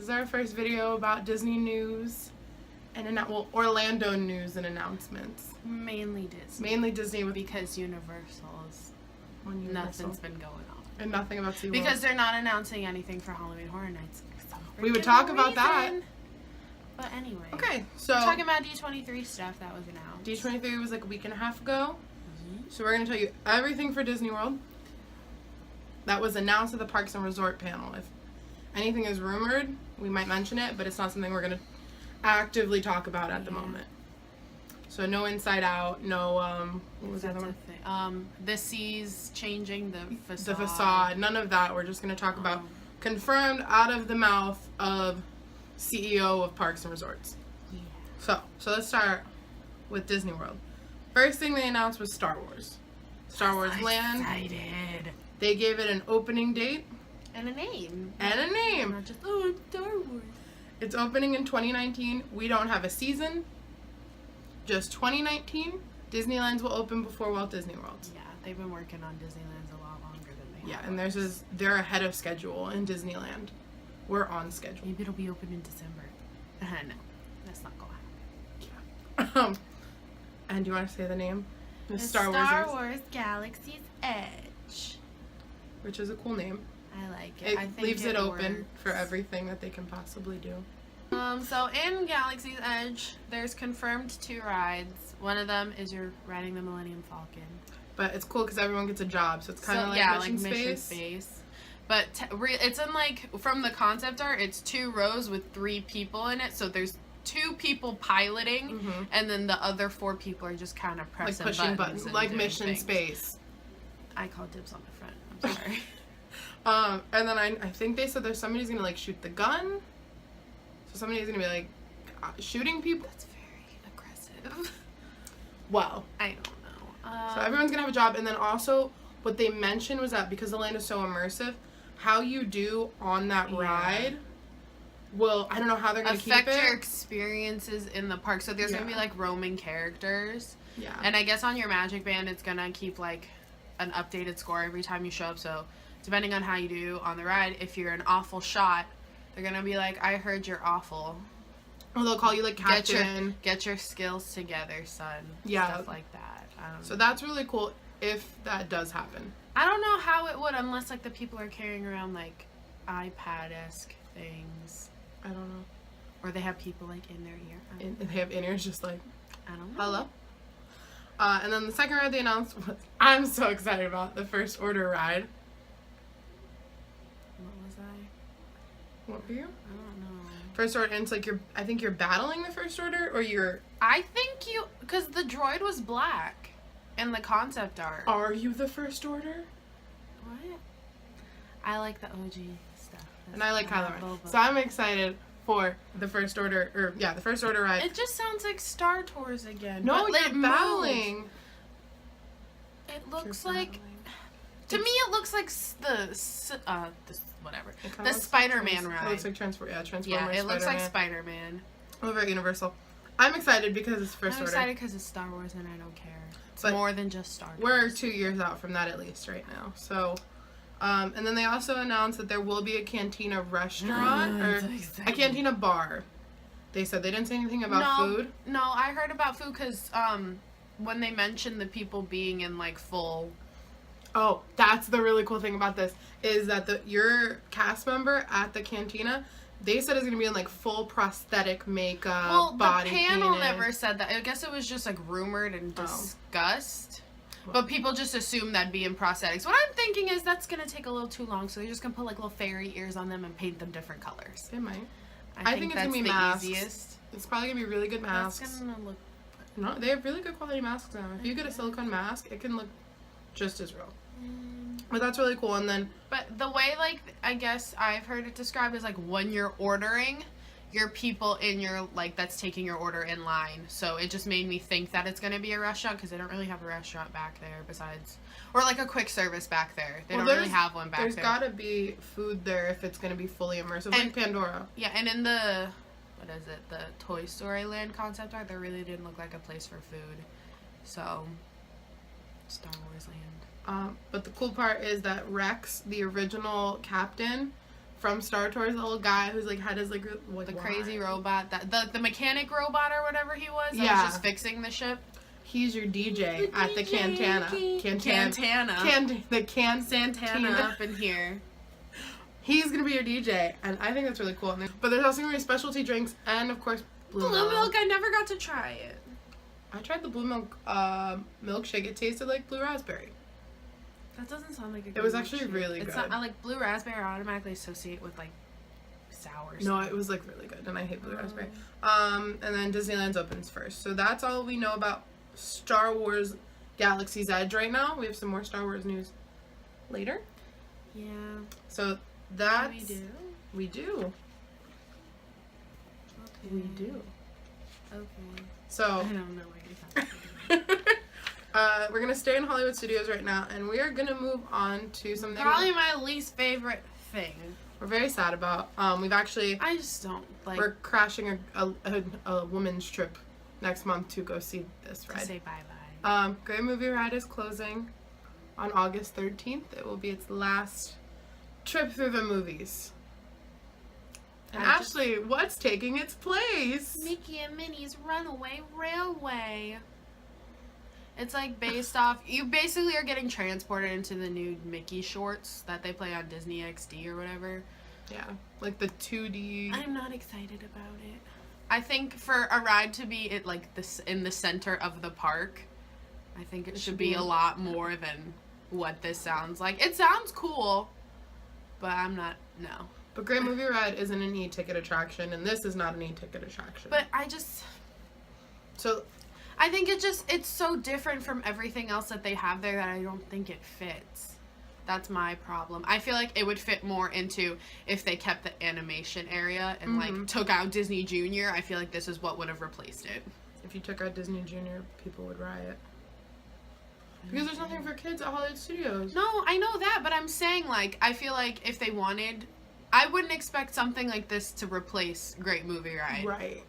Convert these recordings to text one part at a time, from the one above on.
is our first video about Disney news and Orlando news and announcements. Mainly Disney. Mainly Disney because Universal's nothing's been going on. And nothing about SeaWorld. Because they're not announcing anything for Halloween Horror Nights. We would talk about that. But anyway. Okay, so we're talking about D23 stuff that was announced. D23 was like a week and a half ago. So we're going to tell you everything for Disney World that was announced at the Parks and Resort panel. If anything is rumored, we might mention it, but it's not something we're going to actively talk about at the moment. So no Inside Out, no what was the other one? The seas changing the facade. The facade, none of that. We're just going to talk about confirmed out of the mouth of CEO of Parks and Resorts. Yeah. So let's start with Disney World. First thing they announced was Star Wars. Star Wars Land. Excited. They gave it an opening date. And a name. Not just, it's Star Wars. It's opening in 2019. We don't have a season. Just 2019. Disneyland's will open before Walt Disney World. Yeah, they've been working on Disneyland's a lot longer than they have. Yeah, and they're ahead of schedule in Disneyland. We're on schedule. Maybe it'll be open in December. No, that's not going to happen. Yeah. And do you want to say the name? The Star Wars Galaxy's Edge. Which is a cool name. I like it. I think leaves it open for everything that they can possibly do. So in Galaxy's Edge, there's confirmed 2 rides. One of them is you're riding the Millennium Falcon. But it's cool because everyone gets a job, so it's kind of like Mission Space. But it's in from the concept art, it's 2 rows with 3 people in it. So there's 2 people piloting, and then the other 4 people are just kind of pressing pushing buttons like Mission Space. I call dibs on the front. I'm sorry. And then I think they said there's somebody's gonna shoot the gun. So somebody's gonna be shooting people. That's very aggressive. Well, I don't know. So everyone's gonna have a job, and then also what they mentioned was that because the land is so immersive, how you do on that ride. Well, I don't know how they're going to keep it. Affect your experiences in the park. So there's going to be roaming characters. Yeah. And I guess on your Magic Band, it's going to keep an updated score every time you show up. So depending on how you do on the ride, if you're an awful shot, they're going to be like, I heard you're awful. Or they'll call you Captain. Get your skills together, son. Yeah. Stuff like that. So that's really cool if that does happen. I don't know how it would unless the people are carrying around iPad-esque things. I don't know. Or they have people in their ear. And they have in-ears just I don't know. Hello? And then the second ride they announced was, I'm so excited about, the First Order ride. What was I? What were you? I don't know. First Order, and it's I think you're battling the First Order, or you're... I think because the droid was black in the concept art. Are you the First Order? What? I like the OG stuff. And I like Kylo Ren. So I'm excited for the First Order, the First Order ride. It just sounds like Star Tours again. No, you're battling. It looks like... To me, it looks like the Spider-Man ride. It looks like Transformers. Yeah, it looks like Spider-Man. Over at Universal. I'm excited because it's First Order. I'm excited because it's Star Wars and I don't care. It's more than just Star Wars. We're 2 years out from that at least right now. So, and then they also announced that there will be a Cantina restaurant or a Cantina bar. They said they didn't say anything about food. No, I heard about food because when they mentioned the people being in full. Oh, that's the really cool thing about this is that your cast member at the Cantina, they said it's going to be in full prosthetic makeup, body painted. The panel never said that. I guess it was just rumored and discussed. Well, but people just assume that'd be in prosthetics. What I'm thinking is that's going to take a little too long, so they're just going to put little fairy ears on them and paint them different colors. They might. I think it's going to be masks. Easiest. It's probably going to be really good masks. That's going to look... No, they have really good quality masks now. If you get a silicone mask, it can look just as real. But that's really cool. And then, but the way I guess I've heard it described is when you're ordering, your people in your that's taking your order in line. So it just made me think that it's going to be a restaurant because they don't really have a restaurant back there besides, or a quick service back there. They don't really have one back there. There's got to be food there if it's going to be fully immersive, like Pandora. Yeah, and in the the Toy Story Land concept art, there really didn't look like a place for food. So, Star Wars Land. But the cool part is that Rex, the original captain from Star Tours, the little guy who's like had his like the crazy robot, that the mechanic robot or whatever he was, that was just fixing the ship. He's your DJ at the Santana up in here. He's gonna be your DJ, and I think that's really cool. But there's also gonna be specialty drinks, and of course blue milk. I never got to try it. I tried the blue milk milkshake. It tasted like blue raspberry. That doesn't sound like a good It was actually milkshake. really good. It's not, I like blue raspberry. I automatically associate with like sour stuff. No, it was like really good, and I hate blue raspberry. And then Disneyland's opens first. So that's all we know about Star Wars Galaxy's Edge right now. We have some more Star Wars news later. Yeah. So that's... We do? We do. Okay. We do. Okay. So... I don't know what you're talking about. we're going to stay in Hollywood Studios right now, and we are going to move on to something... Probably my least favorite thing. We're very sad about. We've actually... I just don't like... We're crashing a woman's trip next month to go see this ride. To say bye-bye. Great Movie Ride is closing on August 13th. It will be its last trip through the movies. And Ashley, what's taking its place? Mickey and Minnie's Runaway Railway. It's like based off... You basically are getting transported into the new Mickey shorts that they play on Disney XD or whatever. Yeah, like the 2D... I'm not excited about it. I think for a ride to be like this in the center of the park, I think it should be a lot more than what this sounds like. It sounds cool, but I'm not... No. But Great Movie Ride isn't an e-ticket attraction, and this is not an e-ticket attraction. But I just... So... I think it's so different from everything else that they have there that I don't think it fits. That's my problem. I feel like it would fit more into if they kept the animation area and like took out Disney Junior. I feel like this is what would have replaced it. If you took out Disney Junior, people would riot. Because there's nothing for kids at Hollywood Studios. No, I know that, but I'm saying like I feel like if they wanted, I wouldn't expect something like this to replace Great Movie Ride. Right.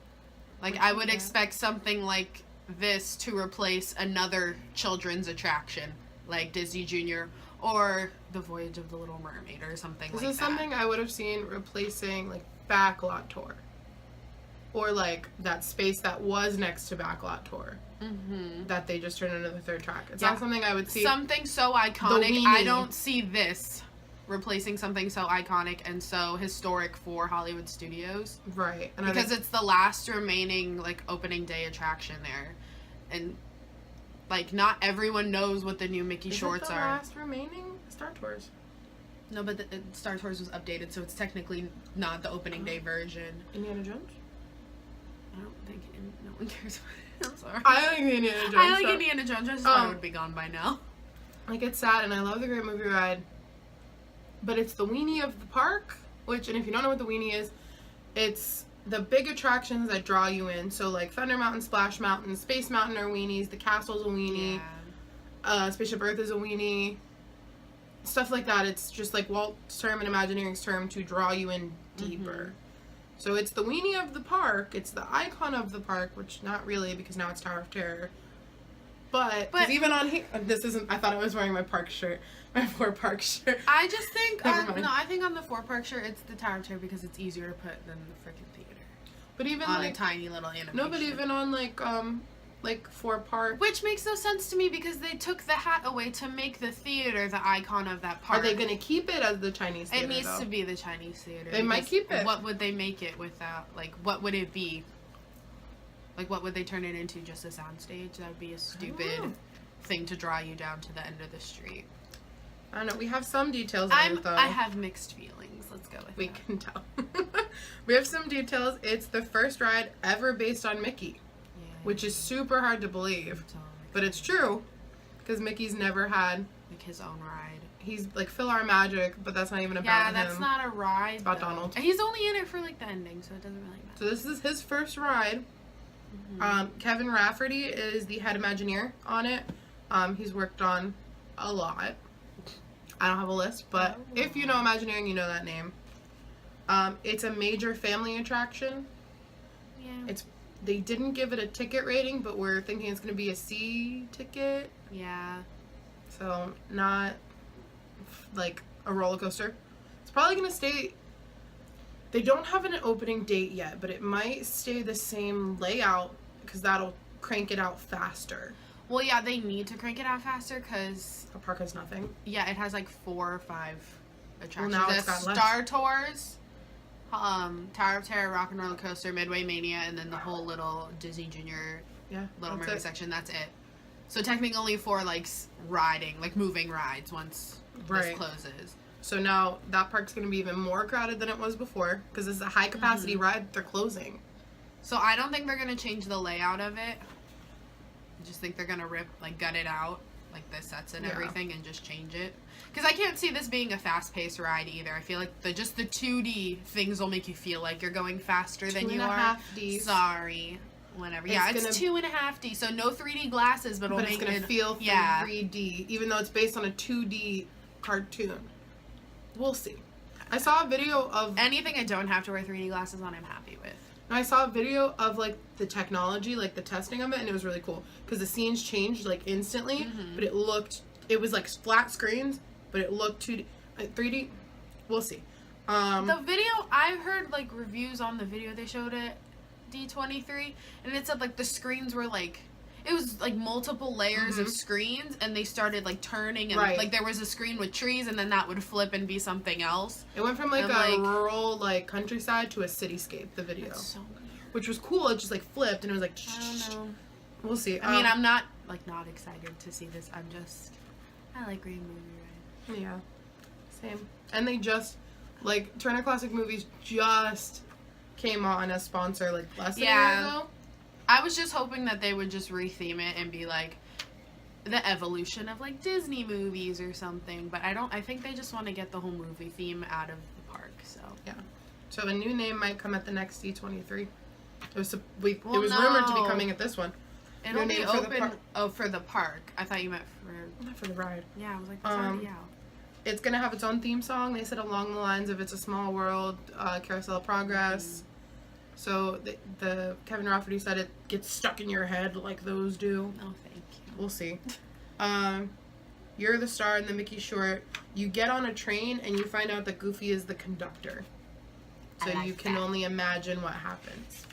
Like I would expect something like this to replace another children's attraction like Disney Junior or The Voyage of the Little Mermaid or something like that. This is something I would have seen replacing like Backlot Tour. Or like that space that was next to Backlot Tour. That they just turned into the third track. It's not something I would see. Something so iconic. I don't see this replacing something so iconic and so historic for Hollywood Studios. Right. And because it's the last remaining like opening day attraction there. And like not everyone knows what the new Mickey shorts are. The last remaining Star Tours. No, but the Star Tours was updated, so it's technically not the opening day version. Indiana Jones? I don't think no one cares about it. I'm sorry. I like the Indiana Jones. I like Indiana Jones. I just thought it would be gone by now. Like it's sad, and I love the Great Movie Ride, but it's the weenie of the park. Which, and if you don't know what the weenie is, it's the big attractions that draw you in. So like Thunder Mountain, Splash Mountain, Space Mountain are weenies. The castle's a weenie. Yeah. Spaceship Earth is a weenie. Stuff like that. It's just like Walt's term and Imagineering's term to draw you in deeper. So it's the weenie of the park. It's the icon of the park, which not really because now it's Tower of Terror. But even on here, this isn't. I thought I was wearing my park shirt, my 4Park shirt. I just think I think on the 4Park shirt it's the Tower of Terror because it's easier to put than the freaking theater. But even on like a tiny little animation. No, but even on like 4Park, which makes no sense to me because they took the hat away to make the theater the icon of that park. Are they going to keep it as the Chinese theater? It needs to be the Chinese theater. They might keep it. What would they make it without? Like, what would it be? Like, what would they turn it into? Just a soundstage? That would be a stupid thing to draw you down to the end of the street. I don't know. We have some details on it, though. I have mixed feelings. Let's go with that. We can tell. We have some details. It's the first ride ever based on Mickey, which is super hard to believe. But it's true, because Mickey's never had like his own ride. He's like Phil Our Magic, but that's not even about him. Yeah, that's not a ride. It's about Donald. And he's only in it for like the ending, so it doesn't really matter. So this is his first ride. Kevin Rafferty is the head Imagineer on it. He's worked on a lot. I don't have a list, but if you know Imagineering, you know that name. It's a major family attraction. Yeah. They didn't give it a ticket rating, but we're thinking it's going to be a C ticket. Yeah. So not like a roller coaster. It's probably going to stay They don't have an opening date yet, but it might stay the same layout because that'll crank it out faster. Well, yeah, they need to crank it out faster because The park has nothing. yeah, it has like 4 or 5 attractions. Well, now There's it's got less. Star Tours, Tower of Terror, Rock and Roller Coaster, Midway Mania, and then the whole little Disney Junior Yeah, Little that's Mermaid it. section. That's it. So technically only for like riding, like moving rides once Right. this closes. So now that park's going to be even more crowded than it was before because it's a high capacity ride. They're closing. So I don't think they're gonna change the layout of it. I just think they're gonna gut it out, like the sets and Yeah. everything, and just change it. Because I can't see this being a fast-paced ride either. I feel like the 2D things will make you feel like you're going faster than you are. 2.5D. Sorry, whatever. It's Yeah, gonna- it's 2.5D, so no 3D glasses, but, But it's make going to it feel 3D, yeah. even though it's based on a 2D cartoon. We'll see. I saw a video of Anything I don't have to wear 3D glasses on, I'm happy with. I saw a video of like the technology, like the testing of it, and it was really cool because the scenes changed like instantly, but it was like flat screens, but it looked 2D, 3D. We'll see. The video, I've heard like reviews on the video they showed at D23, and it said like the screens were like, it was like multiple layers of screens, and they started like turning, and Right. like there was a screen with trees, and then that would flip and be something else. It went from like And, a like- rural like countryside to a cityscape. The video, It's so weird. which was cool. It just like flipped, and it was like. I don't know. We'll see. I mean, I'm not excited to see this. I like Green Movie Ride. Yeah, same. And they just like Turner Classic Movies just came on as sponsor like less than a year ago. I was just hoping that they would just retheme it and be like the evolution of like Disney movies or something, but I think they just want to get the whole movie theme out of the park. So So a new name might come at the next D23. It was rumored to be no. coming at this one. it'll New be name for the open. park. Oh, for the park. I thought you meant for. Not for the ride. Yeah, I was like, that's already out. It's gonna have its own theme song. They said along the lines of "It's a Small World," "Carousel of Progress." So the Kevin Rafferty said it gets stuck in your head like those do. Oh, thank you. We'll see. You're the star in the Mickey short. You get on a train and you find out that Goofy is the conductor. So I like you can that. only imagine what happens.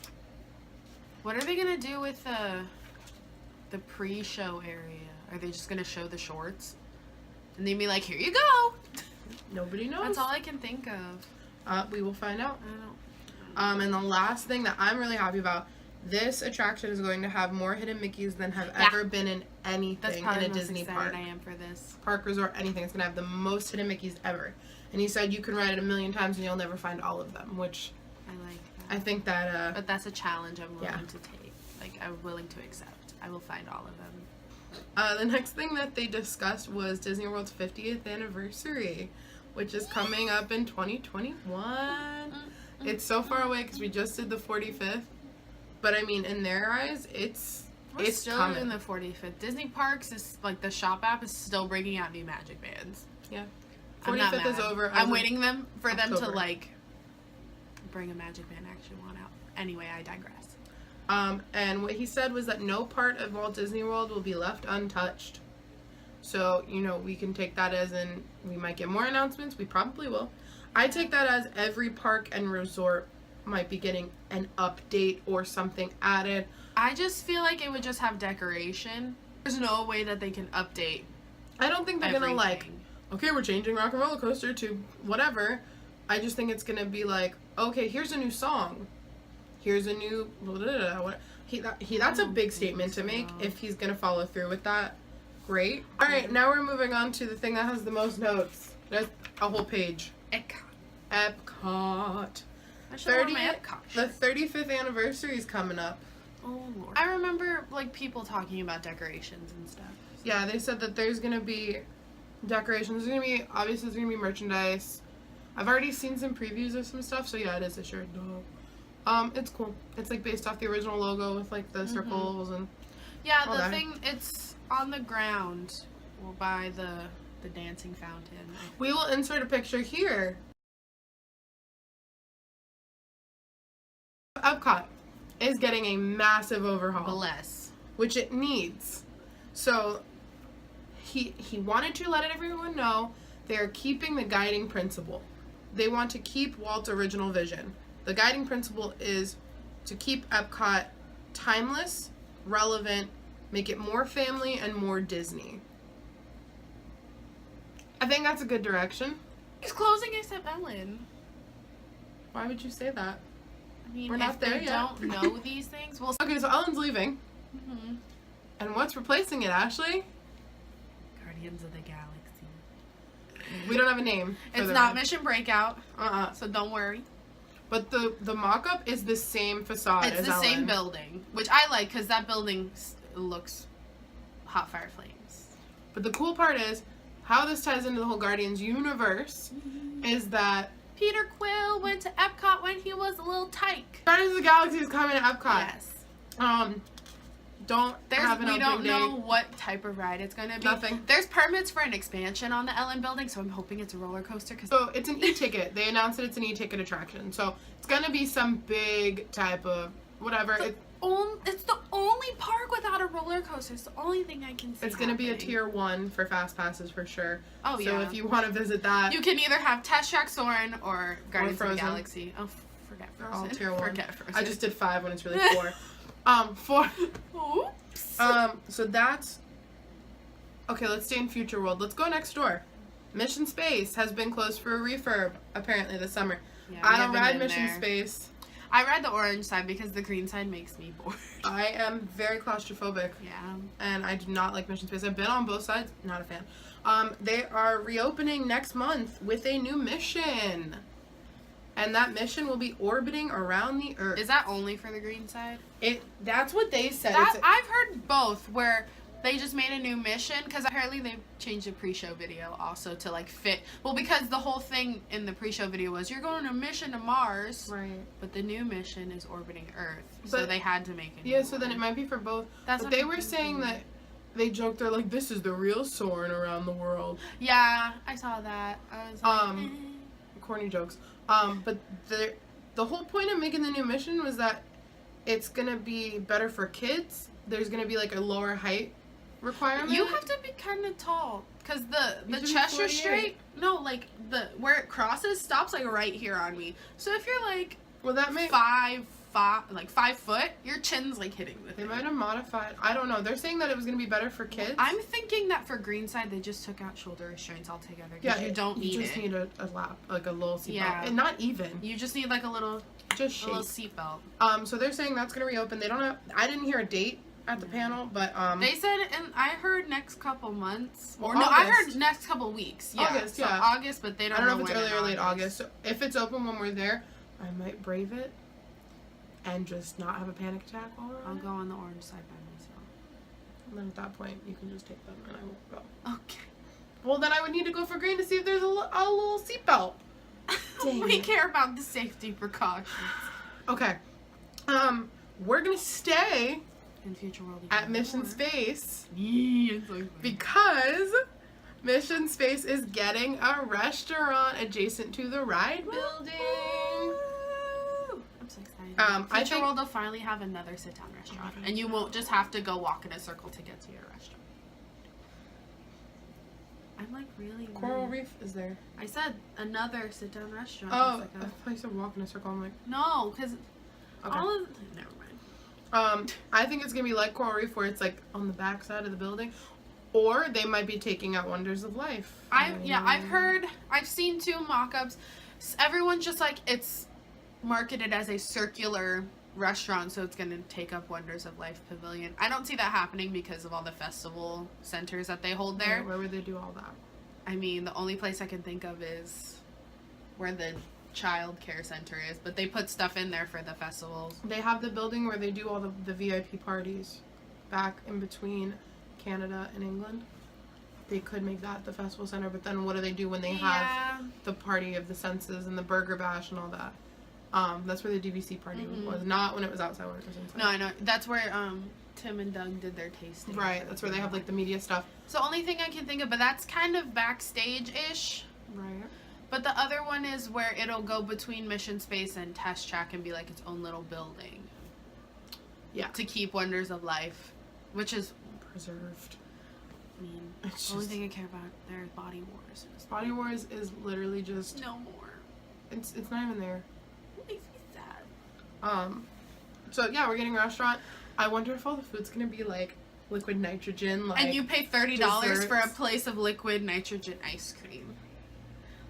What are they gonna do with the pre-show area? Are they just gonna show the shorts? And they'd be like, here you go. Nobody knows. That's all I can think of. We will find out. I don't. And the last thing that I'm really happy about, this attraction is going to have more hidden Mickeys than have Yeah. ever been in That's anything probably in a the most Disney excited park. I am for this. Park, resort, anything. It's going to have the most hidden Mickeys ever. And he said you can ride it 1,000,000 times and you'll never find all of them, which I like that. I think that, But that's a challenge I'm willing Yeah. to take. Like, I'm willing to accept. I will find all of them. the next thing that they discussed was Disney World's 50th anniversary, which is coming up in 2021. It's so far away because we just did the 45th. But I mean, in their eyes, it's We're still coming. in the 45th. Disney Parks is, like, the shop app is still bringing out new Magic Bands. Yeah. I'm not 45th is mad. over. as I'm of waiting for them to, October. like, bring a Magic Band I actually want out. Anyway, I digress. And what he said was that no part of Walt Disney World will be left untouched. So, we can take that as in we might get more announcements. We probably will. I take that as every park and resort might be getting an update or something added. I just feel like it would just have decoration. There's no way that they can update I don't think they're going to everything. okay, we're changing Rock and Roller Coaster to whatever. I just think it's going to be like, okay, here's a new song. Here's a new blah, blah, blah, blah. That's a big statement to make. If he's going to follow through with that, great. All right, now we're moving on to the thing that has the most notes. There's a whole page. Epcot. I should wear my Epcot The shirt. 35th anniversary is coming up. Oh, Lord. I remember, like, people talking about decorations and stuff. Yeah, they said that there's going to be decorations. There's going to be, obviously, there's going to be merchandise. I've already seen some previews of some stuff, so yeah, it is a shirt. It's cool. It's, like, based off the original logo with, like, the circles and... Yeah, all the that. thing, it's on the ground by the dancing fountain. We will insert a picture here. Epcot is getting a massive overhaul. Bless. Which it needs. So he wanted to let everyone know they're keeping the guiding principle. they want to keep Walt's original vision. The guiding principle is to keep Epcot timeless, relevant, make it more family and more Disney. I think that's a good direction. It's closing except Ellen. Why would you say that? I mean, We're not if there we yet. don't know these things, we'll... Okay, so Ellen's leaving. Mm-hmm. And what's replacing it, Ashley? Guardians of the Galaxy. We don't have a name. for It's the not ride. Mission Breakout, Uh-uh. so don't worry. But the mock-up is the same facade It's as the same Ellen. building, which I like because that building looks hot fire flames. But the cool part is, how this ties into the whole Guardians universe is that Peter Quill went to Epcot when he was a little tyke. Guardians of the Galaxy is coming to Epcot. Yes. Don't have an We opening don't date. know what type of ride it's going to be. Nothing. There's permits for an expansion on the Ellen building, so I'm hoping it's a roller coaster. So it's an e-ticket. They announced that it's an e-ticket attraction. So it's gonna be some big type of whatever. It's the only park without a roller coaster. It's the only thing I can see. It's gonna be a happening. tier 1 for fast passes for sure. Oh, so yeah. if you want to visit that, You can either have Test Track Soarin' or Guardians of the Frozen. Galaxy. Oh, forget they're Frozen. all tier 1. Forget Frozen. I just did 5 when it's really 4. 4. Oops. So that's okay. Let's stay in Future World. Let's go next door. Mission Space has been closed for a refurb apparently this summer. Yeah, I we don't haven't ride been Mission there. Space. I ride the orange side because the green side makes me bored. I am very claustrophobic. Yeah. And I do not like Mission Space. I've been on both sides. Not a fan. They are reopening next month with a new mission. And that mission will be orbiting around the Earth. Is that only for the green side? That's what they said. That, I've heard both, where they just made a new mission, because apparently they've changed the pre-show video also to like fit. Well, because the whole thing in the pre-show video was you're going on a mission to Mars, Right. but the new mission is orbiting Earth, so But- they had to make it. Yeah, so then it might be for both. That's But what they I'm were saying thinking. that they joked, they're like, this is the real Soarin' around the world. Yeah, I saw that. I was like, Corny jokes. But the whole point of making the new mission was that it's gonna be better for kids. There's gonna be like a lower height requirement. you have to be kind of tall, because the You can be Cheshire 48. Strait, no, like the where it crosses stops like right here on me. So if you're like Well, that may 5 foot, your chin's like hitting the they thing. might have modified. I don't know. They're saying that it was gonna be better for kids. I'm thinking that for Greenside they just took out shoulder restraints altogether. yeah, You don't need You just it. need a lap, like a little seatbelt, Yeah. and not even You just need like a little just shape. seatbelt. So they're saying that's gonna reopen. They don't have. I didn't hear a date at the panel, but They said, and I heard next couple months, or Well, no, I August. heard next couple weeks. Yeah, August, so yeah. August, but they don't, I don't know if it's when early in or late August. So if it's open when we're there, I might brave it and just not have a panic attack while we're I'll on it. go on the orange side by myself. And then at that point, you can just take them and I won't go. Okay. Well, then I would need to go for green to see if there's a little seatbelt. Dang We it. care about the safety precautions. Okay. We're gonna stay In Future World. at Mission Space Yeah, because Mission Space is getting a restaurant adjacent to the ride building. I'm so excited. I Future think- World will finally have another sit-down restaurant, and you won't just have to go walk in a circle to get to your restaurant. I'm like really. Coral Reef is there. I said another sit-down restaurant. Oh, It's I like thought you said walk in a circle. I'm like, no, because okay. all of never mind. I think it's gonna be like Coral Reef, where it's like on the back side of the building, or they might be taking out Wonders of Life. I've seen 2 mock-ups. Everyone's just like, it's marketed as a circular restaurant, so it's gonna take up Wonders of Life Pavilion. I don't see that happening because of all the festival centers that they hold there. Where would they do all that? I mean, the only place I can think of is where the child care center is, but they put stuff in there for the festivals. They have the building where they do all the VIP parties, back in between Canada and England. They could make that the festival center, but then what do they do when they have the party of the senses and the burger bash and all that? That's where the DVC party was, not when it was outside, when it was inside. No, I know. That's where Tim and Doug did their tasting. Right, that's where they have like the media stuff. It's the only thing I can think of, but that's kind of backstage-ish. Right. But the other one is where it'll go between Mission Space and Test Track and be like its own little building. Yeah. To keep Wonders of Life, which is, Preserved. I mean, It's the only just- thing I care about there is Body Wars. Body Wars is literally just No more. It's not even there. It makes me sad. So yeah, we're getting a restaurant. I wonder if all the food's gonna be like liquid nitrogen, like. And you pay $30 desserts. for a place of liquid nitrogen ice cream.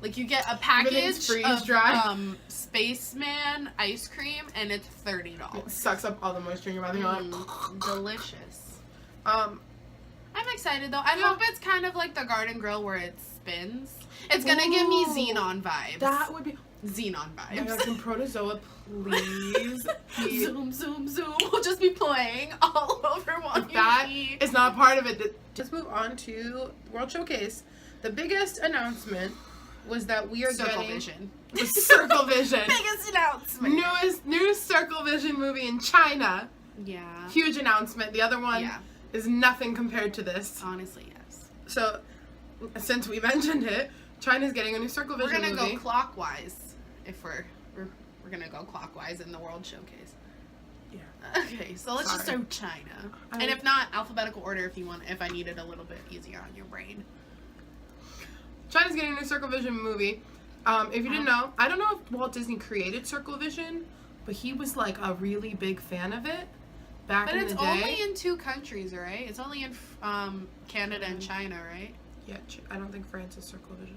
Like you get a package Everything's of freeze-dried. Spaceman ice cream, and it's $30. It sucks up all the moisture in your mouth. And you're like, Delicious. um, I'm excited though. I hope it's kind of like the Garden Grill where it spins. It's gonna give me Xenon vibes. that would be. Xenon Oh my vibes. God, can Protozoa please? be- Zoom, zoom, zoom. We'll just be playing all over while you That eat. is not part of it. Just move on to World Showcase. The biggest announcement was that we are Circle getting Vision. the Circle Vision. Biggest announcement. New Circle Vision movie in China. Yeah. Huge announcement. The other one Yeah. is nothing compared to this. Honestly, yes. So, since we mentioned it, China's getting a new Circle We're Vision gonna movie. go clockwise if we're gonna go clockwise in the World Showcase. Yeah. Okay, so let's just Sorry. do China, and if not, alphabetical order if I need it a little bit easier on your brain. China's getting a new Circle Vision movie. If you didn't know, I don't know if Walt Disney created Circle Vision, but he was like a really big fan of it back But in it's the day. only in 2 countries, right? It's only in Canada and China, right? Yeah, I don't think France is Circle Vision.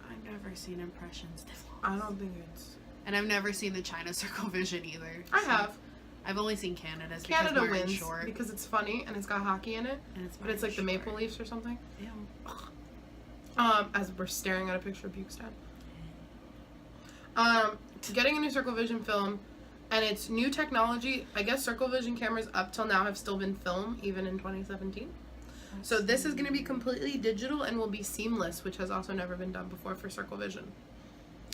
I've never seen Impressions. I don't think it's. And I've never seen the China Circle Vision either. I so have. I've only seen Canada's Canada because we're in wins short. because it's funny and it's got hockey in it, And it's but it's like the short. Maple Leafs or something. Ew. As we're staring at a picture of Bukestad. Getting a new Circle Vision film, and it's new technology. I guess Circle Vision cameras up till now have still been film, even in 2017. So this is going to be completely digital and will be seamless, which has also never been done before for Circle Vision.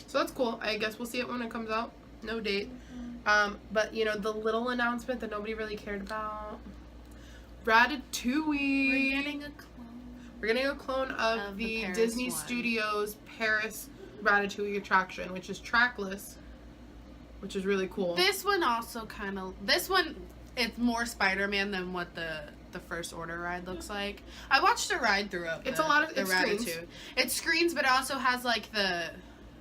So that's cool. I guess we'll see it when it comes out. No date. But you know, the little announcement that nobody really cared about. Ratatouille. We're getting a clone. We're getting a clone of the the Paris Disney one. Studios Paris Ratatouille attraction, which is trackless, which is really cool. This one also kind of. This one, it's more Spider-Man than what the First Order ride looks like. I watched the ride throughout. It's a lot of- the it screens. Ratatouille. It screens, but it also has like the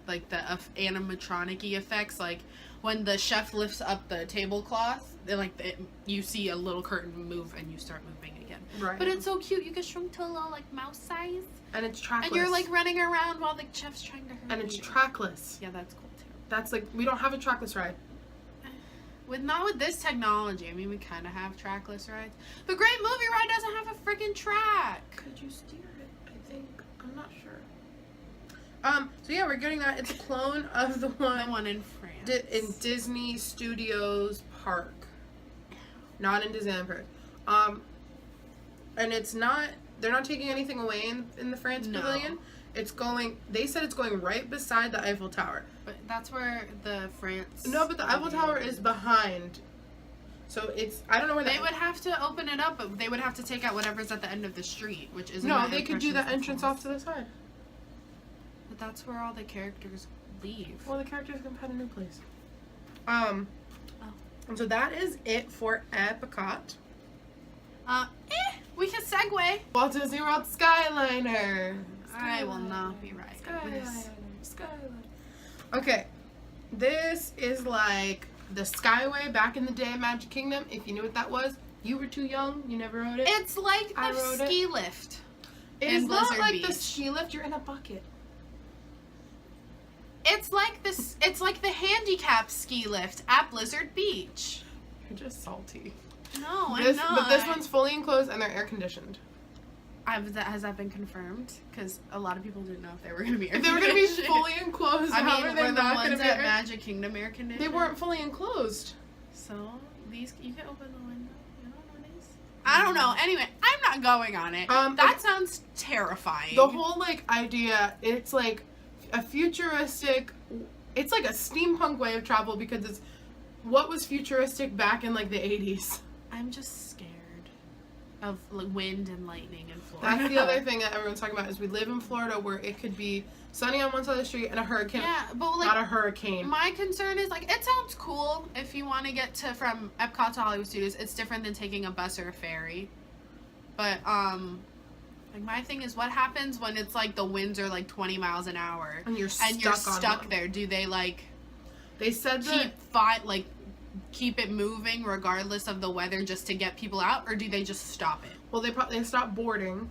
animatronic-y effects, like when the chef lifts up the tablecloth, you see a little curtain move and you start moving again. Right. But it's so cute. You get shrunk to a little like mouse size, And it's trackless. and you're like running around while the chef's trying to hurt And it's you. trackless. Yeah, that's cool too. That's like, we don't have a trackless ride. Not with this technology. I mean, we kind of have trackless rides. The Great Movie Ride doesn't have a freaking track. Could you steer it? I think. I'm not sure. So yeah, we're getting that. It's a clone of the The one one in France. in Disney Studios Park. Not in Disneyland Paris. And it's not, they're not taking anything away in the France No. Pavilion. They said it's going right beside the Eiffel Tower. But that's where the France. No, but the Eiffel Tower is behind. So it's, I don't know where They would have to open it up, but they would have to take out whatever's at the end of the street, which isn't. No, what they could do the Impressions entrance was. off to the side. But that's where all the characters leave. Well, the characters can find a new place. Oh. And so that is it for Epcot. We can segue. Walt Disney World Skyliner. I will not be riding this. Skyliner. Okay, this is like the Skyway back in the day, Magic Kingdom. If you knew what that was, you were too young. You never rode it. It's like I the rode it. ski lift. It in is not Blizzard like the Beach. ski lift. You're in a bucket. It's like this. It's like the handicap ski lift at Blizzard Beach. You're just salty. No, I'm This, not. but this one's fully enclosed and they're air conditioned. Has that been confirmed? Because a lot of people didn't know if they were going to be air If they were going to be conditioned. fully enclosed, I how mean, are they were the not going ones to be at air- Magic Kingdom air conditioned? They weren't fully enclosed. So these you can open the window. You don't know these? I don't know. Anyway, I'm not going on it. That sounds terrifying. The whole like idea, it's like a futuristic. It's like a steampunk way of travel because it's what was futuristic back in like the 80s. I'm just scared of wind and lightning in Florida. That's the other thing that everyone's talking about is we live in Florida where it could be sunny on one side of the street and a hurricane. Yeah, but like not a hurricane. my concern is like it sounds cool if you want to get to from Epcot to Hollywood Studios. It's different than taking a bus or a ferry. But Like, my thing is, what happens when it's, like, the winds are, like, 20 miles an hour? And you're stuck, stuck there. Do they, like... They said that... keep it moving regardless of the weather just to get people out? Or do they just stop it? Well, they stop boarding.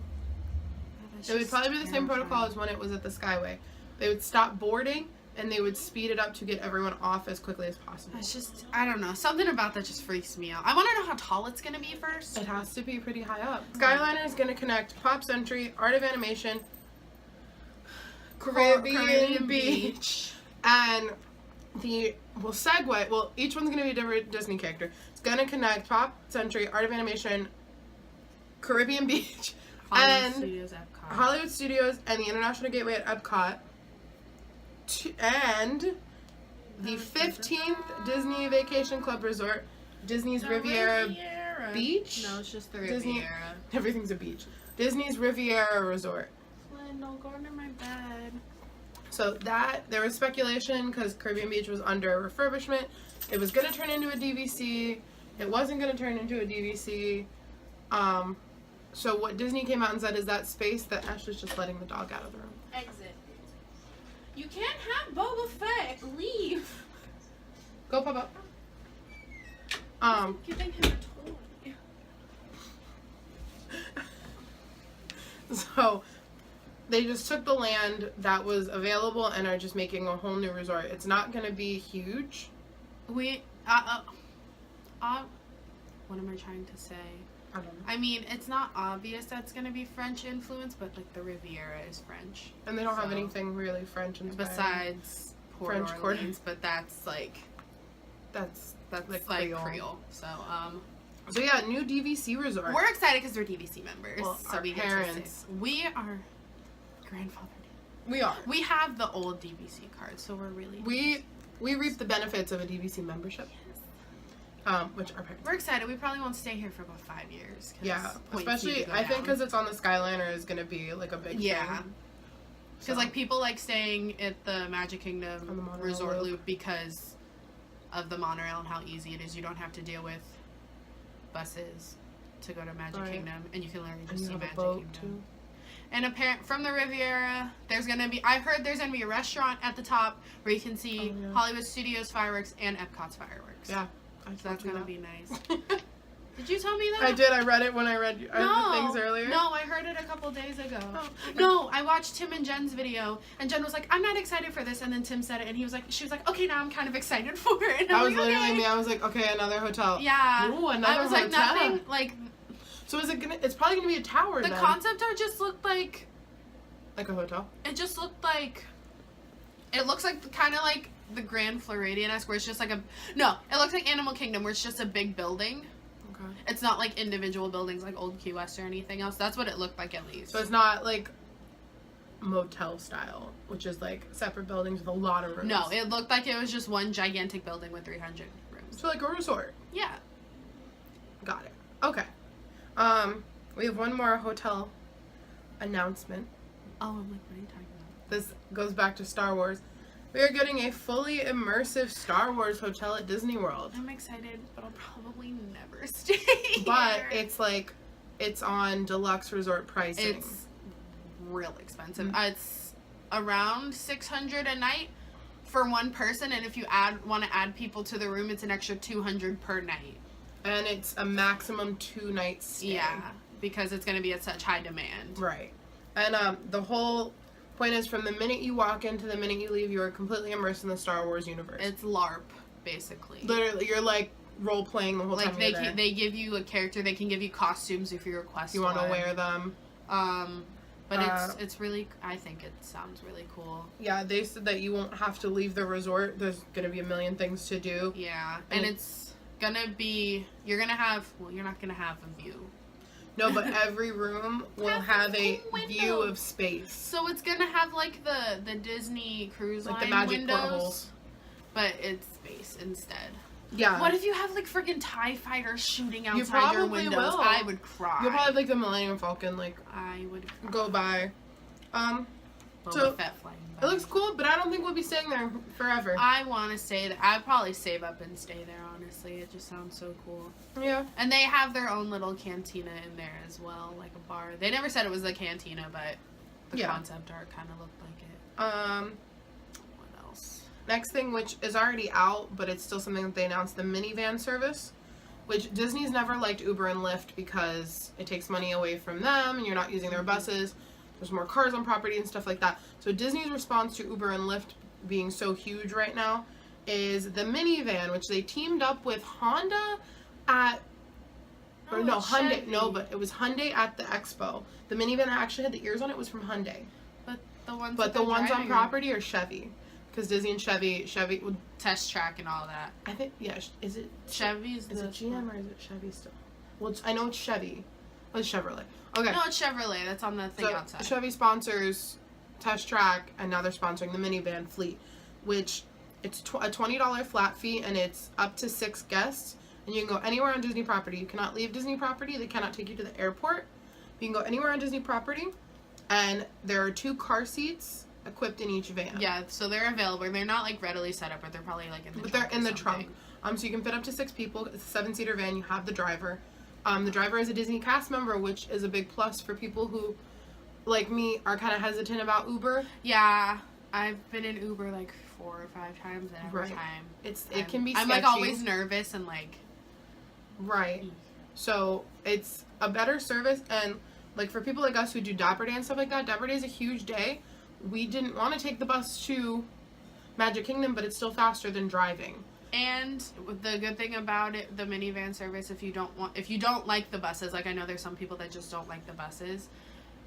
It would probably be the same protocol as when it was at the Skyway. They would stop boarding, and they would speed it up to get everyone off as quickly as possible. It's just, I don't know. Something about that just freaks me out. I want to know how tall it's going to be first. It has to be pretty high up. Skyliner is going to connect Pop Century, Art of Animation, Caribbean Beach, and each one's going to be a different Disney character. It's going to connect Pop Century, Art of Animation, Caribbean Beach, Hollywood Studios and the International Gateway at Epcot, and the 15th Disney Vacation Club Resort, Disney's Riviera Beach? No, it's just the Disney, Riviera. Everything's a beach. Disney's Riviera Resort. Flynn, don't go under my bed. So there was speculation because Caribbean Beach was under refurbishment. It was going to turn into a DVC. It wasn't going to turn into a DVC. So what Disney came out and said is that space that Ashley's just letting the dog out of the room. Exit. You can't have Boba Fett. Leave. Go, Papa. Giving him a toy. So they just took the land that was available and are just making a whole new resort. It's not going to be huge. What am I trying to say? I don't know. I mean, it's not obvious that's going to be French influence, but, like, the Riviera is French. And they don't have anything really French inspired. Besides Port French Orleans, but that's, like... That's like Creole. So, So, yeah, new DVC resort. we're excited because we're DVC members. Well, so our we parents. We are grandfathered. We are. We have the old DVC cards, so we're really... We reap the benefits of a DVC membership. Which our parents. We're excited. We probably won't stay here for about 5 years. Yeah, points especially need to go I think down. because it's on the Skyliner is gonna be like a big Yeah. thing. Because like people like staying at the Magic Kingdom On the monorail Resort loop. Loop because of the monorail and how easy it is. You don't have to deal with buses to go to Magic Right. Kingdom, and you can literally And just you see have a Magic boat Kingdom. too. And apparent from the Riviera, I heard there's gonna be a restaurant at the top where you can see Hollywood Studios fireworks and Epcot's fireworks. Yeah. So that's gonna be nice. Did you tell me that? I did. I read it when I read the things earlier. No, I heard it a couple days ago. Oh, okay. No, I watched Tim and Jen's video, and Jen was like, "I'm not excited for this," and then Tim said it, and she was like, "Okay, now I'm kind of excited for it." And That I'm was like, literally okay. me. I was like, okay, another hotel. Yeah. Ooh, another I was like, hotel. nothing like. So is it gonna? It's probably gonna be a tower. The then. concept art just looked like. Like a hotel. It just looked like. It looks like kind of like the Grand Floridian-esque, where it's just like it looks like Animal Kingdom, where it's just a big building. Okay. It's not like individual buildings like Old Key West or anything else. That's what it looked like at least. So it's not like motel style, which is like separate buildings with a lot of rooms. No, it looked like it was just one gigantic building with 300 rooms. So like a resort. Yeah. Got it. Okay. We have one more hotel announcement. Oh, I'm like, what are you talking about? This goes back to Star Wars. We are getting a fully immersive Star Wars hotel at Disney World. I'm excited, but I'll probably never stay But here. it's on deluxe resort pricing. It's real expensive. Mm-hmm. It's around $600 a night for one person, and if you want to add people to the room, it's an extra $200 per night. And it's a maximum 2 night stay. Yeah, because it's going to be at such high demand. Right. And the whole point is from the minute you walk in to the minute you leave, you are completely immersed in the Star Wars universe. It's LARP, basically. Literally, you're like role playing the whole time you're there. They give you a character. They can give you costumes if you request. You want to wear them. But it's really. I think it sounds really cool. Yeah, they said that you won't have to leave the resort. There's gonna be a million things to do. Yeah, and it's gonna be. You're gonna have. Well, you're not gonna have a view. No, but every room will have a view of space. So it's gonna have like the Disney Cruise like Line the magic windows, portholes. but it's space instead. Yeah. What if you have like freaking TIE fighters shooting outside your probably windows? will. I would cry. You'll probably have like the Millennium Falcon I would cry. go by. Boba Fett flying by. It looks cool, but I don't think we'll be staying there forever. I want to stay there. I'd probably save up and stay there, honestly. It just sounds so cool. Yeah. And they have their own little cantina in there as well, like a bar. They never said it was a cantina, but the concept art kind of looked like it. What else? Next thing, which is already out, but it's still something that they announced, the minivan service, which Disney's never liked Uber and Lyft because it takes money away from them and you're not using their buses. There's more cars on property and stuff like that. So Disney's response to Uber and Lyft being so huge right now is the minivan, which they teamed up with Honda at, or no, Hyundai. Chevy. No, but it was Hyundai at the expo. The minivan that actually had the ears on it was from Hyundai. But the ones, But the ones on property are Chevy. Because Disney and Chevy would Test Track and all that. I think, yeah, is it Chevy's is the it GM or is it Chevy still? Well, I know it's Chevy. Oh, it's Chevrolet. Okay. No, it's Chevrolet. That's on the thing So outside. Chevy sponsors Test Track, and now they're sponsoring the minivan fleet, which it's a $20 flat fee, and it's up to 6 guests, and you can go anywhere on Disney property. You cannot leave Disney property. They cannot take you to the airport. You can go anywhere on Disney property, and there are 2 car seats equipped in each van. Yeah, so they're available. They're not like readily set up, but they're probably like in the trunk. But they're in or the something. trunk. So you can fit up to 6 people. It's a 7-seater van. You have the driver. The driver is a Disney cast member, which is a big plus for people who, like me, are kind of hesitant about Uber. Yeah, I've been in Uber like 4 or 5 times, and every Right. time It can be I'm sketchy. like always nervous and like. Right. So it's a better service, and like for people like us who do Dapper Day and stuff like that, Dapper Day is a huge day. We didn't want to take the bus to Magic Kingdom, but it's still faster than driving. And the good thing about it, the minivan service, if you don't like the buses, like I know there's some people that just don't like the buses,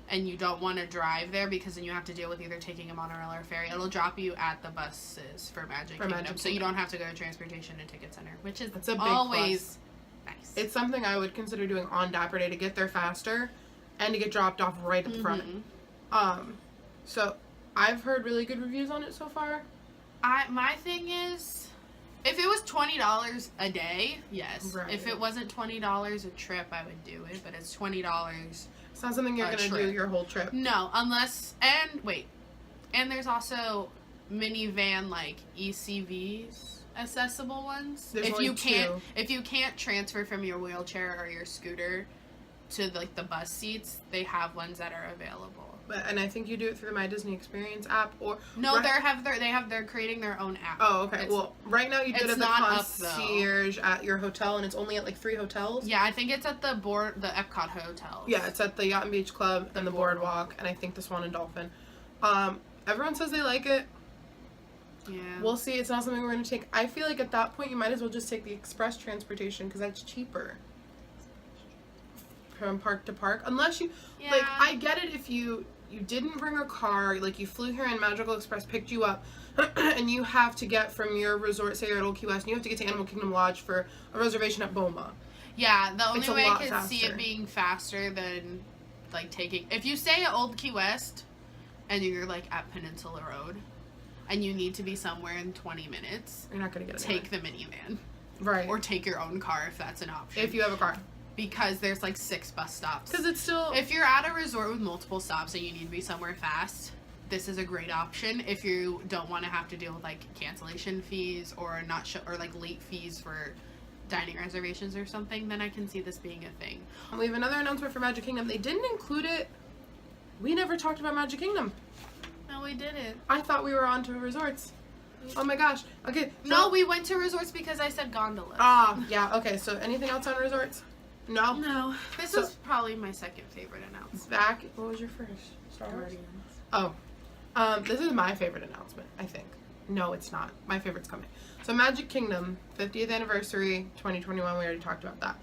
and you don't want to drive there because then you have to deal with either taking a monorail or a ferry. It'll drop you at the buses for Magic Kingdom, so you don't have to go to Transportation and Ticket Center, which is That's a big always nice. It's something I would consider doing on Dapper Day to get there faster and to get dropped off right at the front. So I've heard really good reviews on it so far. My thing is, if it was $20 a day, yes. Right. If it wasn't $20 a trip, I would do it. But it's $20. It's not something you're A going to do trip. your whole trip. No, and there's also minivan like ECVs, accessible ones. There's if only you can't, 2. if you can't transfer from your wheelchair or your scooter to like the bus seats, they have ones that are available. And I think you do it through the My Disney Experience app, or No, they're creating their own app. Oh, okay. Well, right now you do it it's at the not up, though. concierge at your hotel, and it's only at like 3 hotels. Yeah, I think it's at the Epcot hotel. Yeah, it's at the Yacht and Beach Club and the Boardwalk, and I think the Swan and Dolphin. Everyone says they like it. Yeah. We'll see. It's not something we're going to take. I feel like at that point you might as well just take the express transportation because that's cheaper from park to park. Unless you, like, I get it if you didn't bring a car, like you flew here and Magical Express picked you up, and you have to get from your resort, say you're at Old Key West, and you have to get to Animal Kingdom Lodge for a reservation at BOMA. Yeah, the only It's a way I lot could see faster. it being faster than like taking, if you stay at Old Key West and you're like at Peninsula Road and you need to be somewhere in 20 minutes, You're not going to get it. take the minivan. Right. Or take your own car if that's an option. If you have a car. Because there's like 6 bus stops. Because it's still... If you're at a resort with multiple stops and you need to be somewhere fast, this is a great option. If you don't want to have to deal with like cancellation fees or or like late fees for dining reservations or something, then I can see this being a thing. And we have another announcement for Magic Kingdom. They didn't include it. We never talked about Magic Kingdom. No, we didn't. I thought we were on to resorts. Oh my gosh. Okay. No, we went to resorts because I said gondolas. Yeah. Okay. So anything else on resorts? No. No. This was probably my second favorite announcement. Back. What was your first? Star Wars. Guardians. Oh. This is my favorite announcement, I think. No, it's not. My favorite's coming. So Magic Kingdom, 50th anniversary, 2021. We already talked about that.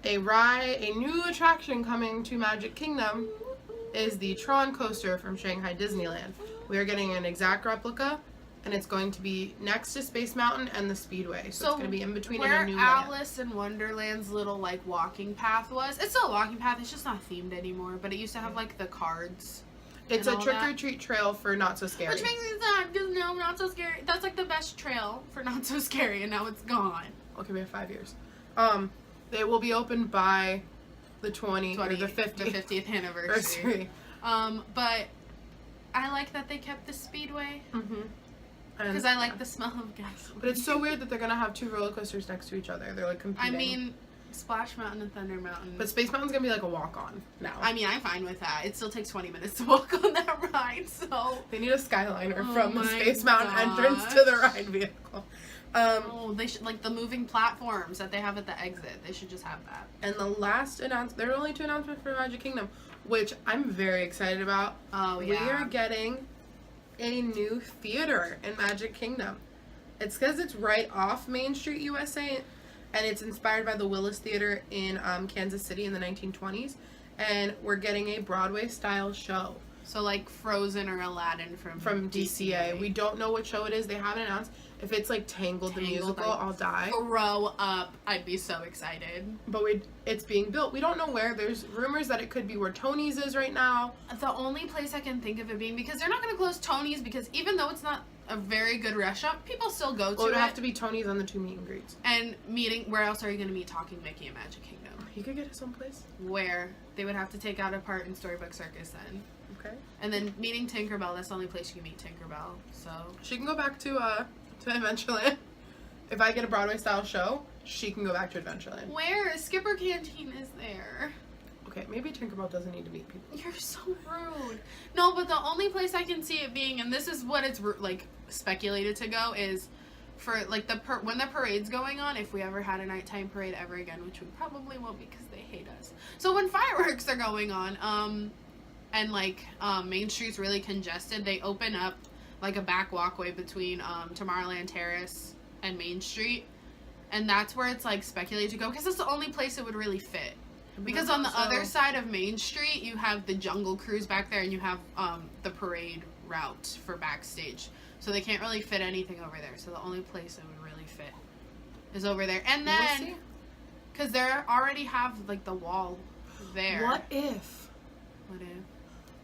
A new attraction coming to Magic Kingdom is the Tron coaster from Shanghai Disneyland. We are getting an exact replica, and it's going to be next to Space Mountain and the Speedway. So it's going to be in between in a new where land. Alice in Wonderland's little like walking path was, it's still a walking path, it's just not themed anymore, but it used to have like the cards. It's a trick-or-treat trail for Not So Scary. Which makes me sad, because no, Not So Scary, that's like the best trail for Not So Scary, and now it's gone. Okay, we have 5 years. It will be open by the 50th. The 50th anniversary. But I like that they kept the Speedway. Mm-hmm. Because I like the smell of gas. But it's so weird that they're gonna have two roller coasters next to each other. They're like competing. I mean, Splash Mountain and Thunder Mountain. But Space Mountain's gonna be like a walk-on now. I mean, I'm fine with that. It still takes 20 minutes to walk on that ride, so. They need a Skyliner from the my Space Mountain gosh. entrance to the ride vehicle. They should, like the moving platforms that they have at the exit. They should just have that. And the last announcement, there are only 2 announcements for Magic Kingdom, which I'm very excited about. Oh, yeah. We are getting a new theater in Magic Kingdom. It's because it's right off Main Street, USA, and it's inspired by the Willis Theater in Kansas City in the 1920s. And we're getting a Broadway-style show. So like Frozen or Aladdin From DCA. We don't know what show it is. They haven't announced. If it's like Tangled the musical, I'll die. Grow up. I'd be so excited. But it's being built. We don't know where. There's rumors that it could be where Tony's is right now. The only place I can think of it being, because they're not going to close Tony's, because even though it's not a very good restaurant, people still go to it. Well, it would have to be Tony's on the 2 meet and greets. And where else are you going to meet Talking Mickey in Magic Kingdom? He could get his own place. Where? They would have to take out a part in Storybook Circus then. Okay. And then meeting Tinkerbell, that's the only place you can meet Tinkerbell, so. She can go back to Adventureland. If I get a Broadway-style show, she can go back to Adventureland. Where? Skipper Canteen is there. Okay, maybe Tinkerbell doesn't need to meet people. You're so rude. No, but the only place I can see it being, and this is what it's like speculated to go, is for like when the parade's going on. If we ever had a nighttime parade ever again, which we probably won't because they hate us. So when fireworks are going on, and like Main Street's really congested, they open up like a back walkway between Tomorrowland Terrace and Main Street, and that's where it's like speculated to go because it's the only place it would really fit. Because on the other side of Main Street, you have the Jungle Cruise back there, and you have the parade route for backstage. So they can't really fit anything over there. So the only place it would really fit is over there. And then, because they already have like the wall there. What if? What if?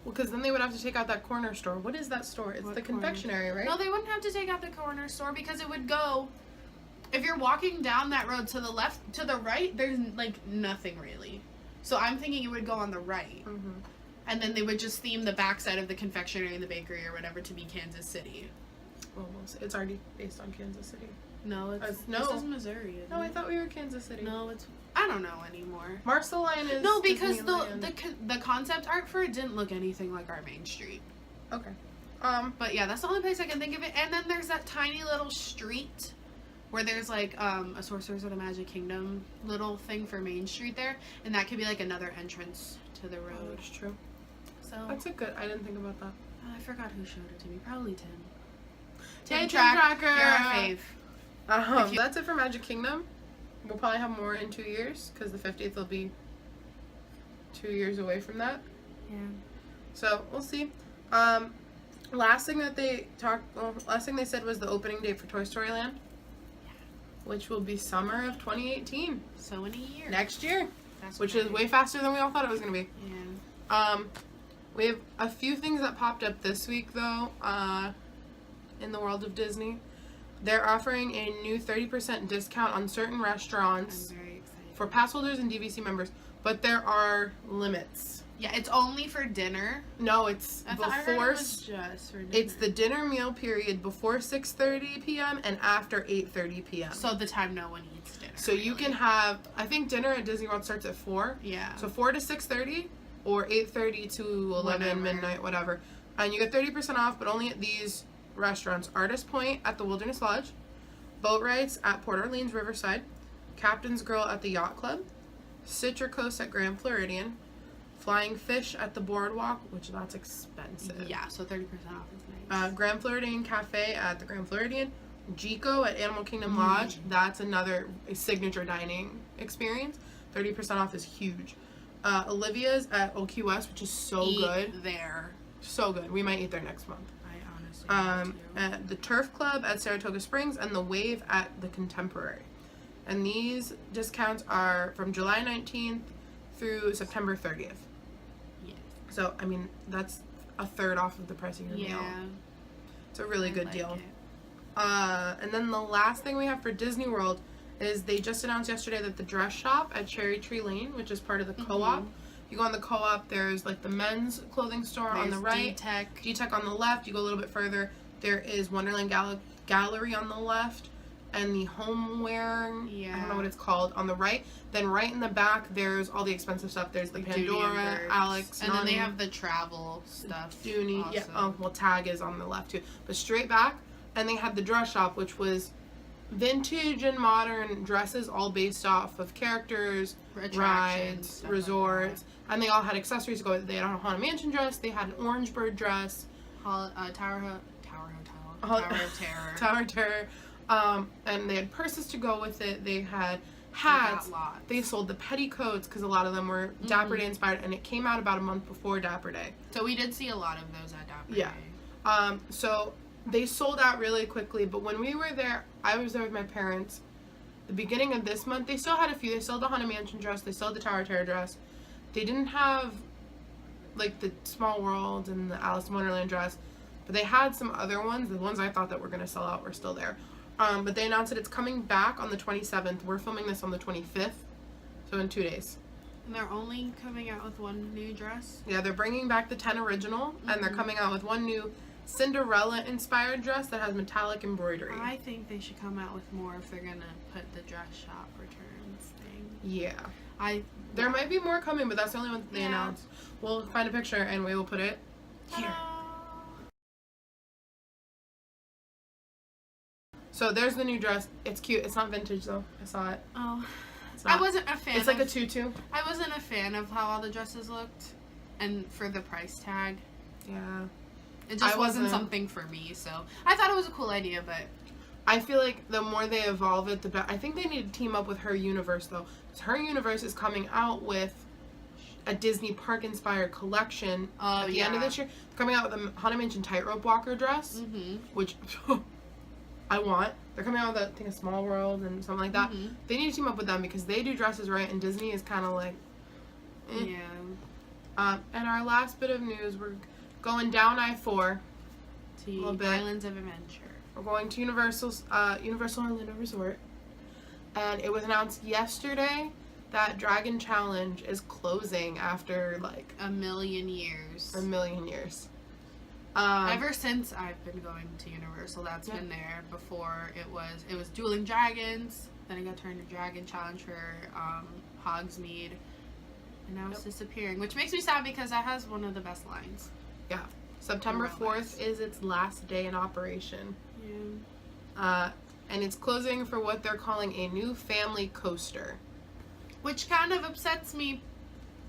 Well, because then they would have to take out that corner store. What is that store? It's the confectionery, right? No, they wouldn't have to take out the corner store because it would go. If you're walking down that road to the left, to the right, there's like nothing really. So I'm thinking it would go on the right. Mm-hmm. And then they would just theme the backside of the confectionery and the bakery or whatever to be Kansas City. Almost. It's already based on Kansas City. No, it's no. This is Missouri. No, I thought we were Kansas City. No, it's. I don't know anymore. Marceline is. No, because the concept art for it didn't look anything like our Main Street. Okay. But yeah, that's the only place I can think of it. And then there's that tiny little street where there's like a Sorcerer's of the Magic Kingdom little thing for Main Street there, and that could be like another entrance to the road. Oh, that's true. So that's a good. I didn't think about that. I forgot who showed it to me. Probably Tim. Tim Tracker. You're our fave. That's it for Magic Kingdom. We'll probably have more in 2 years because the 50th will be 2 years away from that. Yeah. So we'll see. Last thing they said was the opening date for Toy Story Land, which will be summer of 2018. So in a year. Next year. That's which great. is way faster than we all thought it was going to be. Yeah. We have a few things that popped up this week, though, in the world of Disney. They're offering a new 30% discount on certain restaurants I'm very excited. for pass holders and DVC members, but there are limits. Yeah, it's only for dinner. No, it's I heard it was just for dinner. It's the dinner meal period before 6:30 p.m. and after 8:30 p.m. So the time no one eats dinner. So you can have, I think dinner at Disney World starts at 4. Yeah. So 4 to 6:30 or 8:30 to 11 Whatever. midnight, whatever. And you get 30% off, but only at these restaurants: Artist Point at the Wilderness Lodge, Boat Rights at Port Orleans Riverside, Captain's Grill at the Yacht Club, Citricos at Grand Floridian, Flying Fish at the Boardwalk, which that's expensive. Yeah, so 30% off is nice. Grand Floridian Cafe at the Grand Floridian, Jico at Animal Kingdom Lodge. That's another signature dining experience. 30% off is huge. Olivia's at Old Key West, which is so good. There. So good. We might eat there next month. I honestly At the Turf Club at Saratoga Springs and the Wave at the Contemporary. And these discounts are from July 19th through September 30th. Yes. So, I mean, that's a third off of the price of your meal. It's a really good deal. And then the last thing we have for Disney World is they just announced yesterday that the dress shop at Cherry Tree Lane, which is part of the co-op, You go on the co-op, there's like the men's clothing store on the right. D-Tech on the left. You go a little bit further, there is Wonderland Gallery on the left, and the homeware, I don't know what it's called, on the right. Then right in the back, there's all the expensive stuff. There's like Pandora, Alex, and then they have the travel stuff. Dooney, yeah. Oh, well, Tag is on the left too. But straight back, and they had the dress shop, which was vintage and modern dresses, all based off of characters, rides, resorts, and they all had accessories to go with it. They had a Haunted Mansion dress. They had an Orange Bird dress. Tower of Terror. Tower of Terror. And they had purses to go with it. They had hats. They sold the petticoats because a lot of them were Dapper Day inspired, and it came out about a month before Dapper Day. So we did see a lot of those at Dapper Day. Yeah. So they sold out really quickly, but when we were there, I was there with my parents. The beginning of this month, they still had a few. They still had the Haunted Mansion dress. They still had the Tower of Terror dress. They didn't have like the Small World and the Alice in Wonderland dress, but they had some other ones. The ones I thought that were going to sell out were still there. But they announced that it's coming back on the 27th. We're filming this on the 25th, so in 2 days. And they're only coming out with one new dress? Yeah, they're bringing back the 10 original, and they're coming out with one new Cinderella-inspired dress that has metallic embroidery. I think they should come out with more if they're going to put the dress shop returns thing. Yeah. There might be more coming, but that's the only one they announced. We'll find a picture, and we will put it here. So there's the new dress. It's cute. It's not vintage though. I saw it. Oh. I wasn't a fan. It's like a tutu. I wasn't a fan of how all the dresses looked, and for the price tag. Yeah. It just wasn't something for me. So I thought it was a cool idea, but I feel like the more they evolve it, the better. I think they need to team up with Her Universe though. Because Her Universe is coming out with a Disney park inspired collection at the end of this year. They're coming out with a Haunted Mansion tightrope walker dress, which I want. They're coming out with, I think, a Small World and something like that. They need to team up with them because they do dresses right, and Disney is kind of like, And our last bit of news, we're going down I-4 to Islands of Adventure. We're going to Universal Orlando Resort, and it was announced yesterday that Dragon Challenge is closing after like a million years. Ever since I've been going to Universal, that's been there. Before it was Dueling Dragons, then it got turned to Dragon Challenge for Hogsmeade, and now it's disappearing, which makes me sad because that has one of the best lines. Yeah, September 4th is its last day in operation. And it's closing for what they're calling a new family coaster, which kind of upsets me.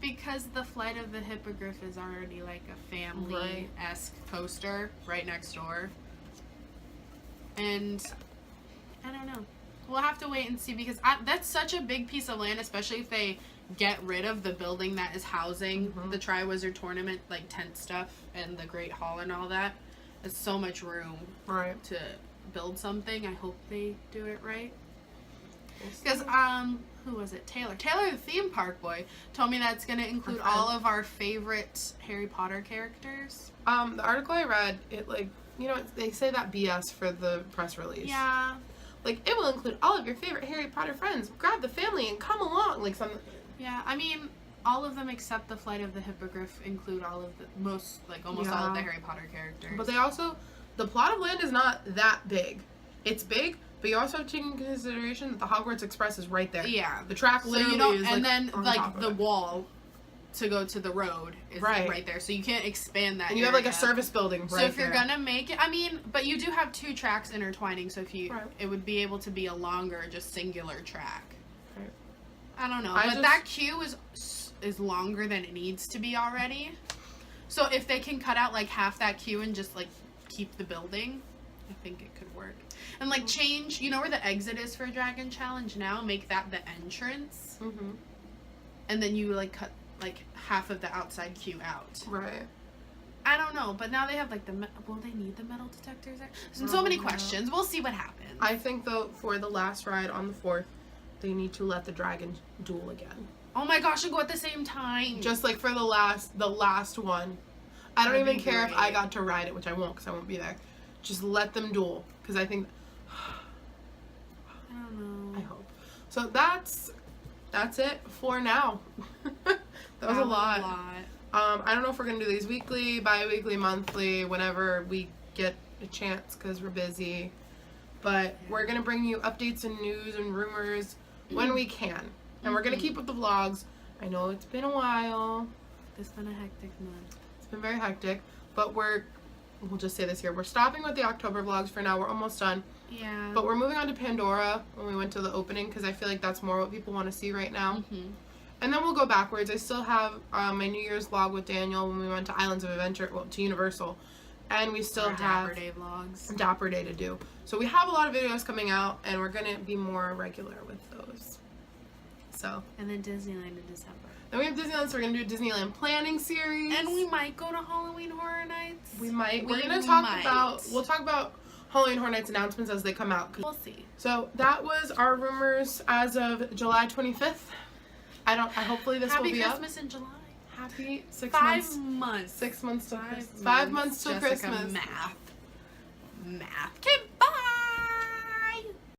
Because the Flight of the Hippogriff is already like a family-esque coaster right next door. And I don't know. We'll have to wait and see because that's such a big piece of land, especially if they get rid of the building that is housing the Triwizard Tournament, like tent stuff and the Great Hall and all that. It's so much room to build something. I hope they do it right. Because who was it? Taylor, the theme park boy, told me that it's going to include all of our favorite Harry Potter characters. The article I read, it they say that BS for the press release. Yeah. Like, it will include all of your favorite Harry Potter friends. Grab the family and come along. Like some. Yeah, I mean, all of them except the Flight of the Hippogriff include all of the almost all of the Harry Potter characters. But they also, the plot of land is not that big. It's big. But you also have to take into consideration that the Hogwarts Express is right there. Yeah. The track literally is and then the wall to go to the road is right there. So you can't expand that. And you have like a service building right there. So if you're gonna make it, I mean, but you do have two tracks intertwining. So if you, it would be able to be a longer, just singular track. Right. I don't know, but that queue is longer than it needs to be already. So if they can cut out like half that queue and just like keep the building, I think it could work. And like change, you know where the exit is for Dragon Challenge now? Make that the entrance. And then you like cut like half of the outside queue out. Right. I don't know, but now they have like will they need the metal detectors there? So many questions. We'll see what happens. I think though for the last ride on the 4th, they need to let the dragon duel again. Oh my gosh, and go at the same time. Just like for the last one. I don't even care if I got to ride it, which I won't because I won't be there. Just let them duel because I think. I don't know. I hope. So that's it for now. That was a lot. I don't know if we're going to do these weekly, bi-weekly, monthly, whenever we get a chance because we're busy. But we're going to bring you updates and news and rumors when we can. And we're going to keep with the vlogs. I know it's been a while. It's been a hectic month. It's been very hectic. But we'll just say this here. We're stopping with the October vlogs for now. We're almost done. Yeah. But we're moving on to Pandora when we went to the opening because I feel like that's more what people want to see right now. Mm-hmm. And then we'll go backwards. I still have my New Year's vlog with Daniel when we went to Islands of Adventure, well, to Universal. And we still have Dapper Day vlogs. Dapper Day to do. So we have a lot of videos coming out, and we're going to be more regular with those. So. And then Disneyland in December. Then we have Disneyland, so we're going to do a Disneyland planning series. And we might go to Halloween Horror Nights. We might. We're going to talk we'll talk about Halloween Horror Nights announcements as they come out. We'll see. So that was our rumors as of July 25th. Hopefully this will be Happy Christmas in July. Happy 6 5 months. months. 6 months till 5 Christmas. 5 months till Jessica, Christmas. Math. Math.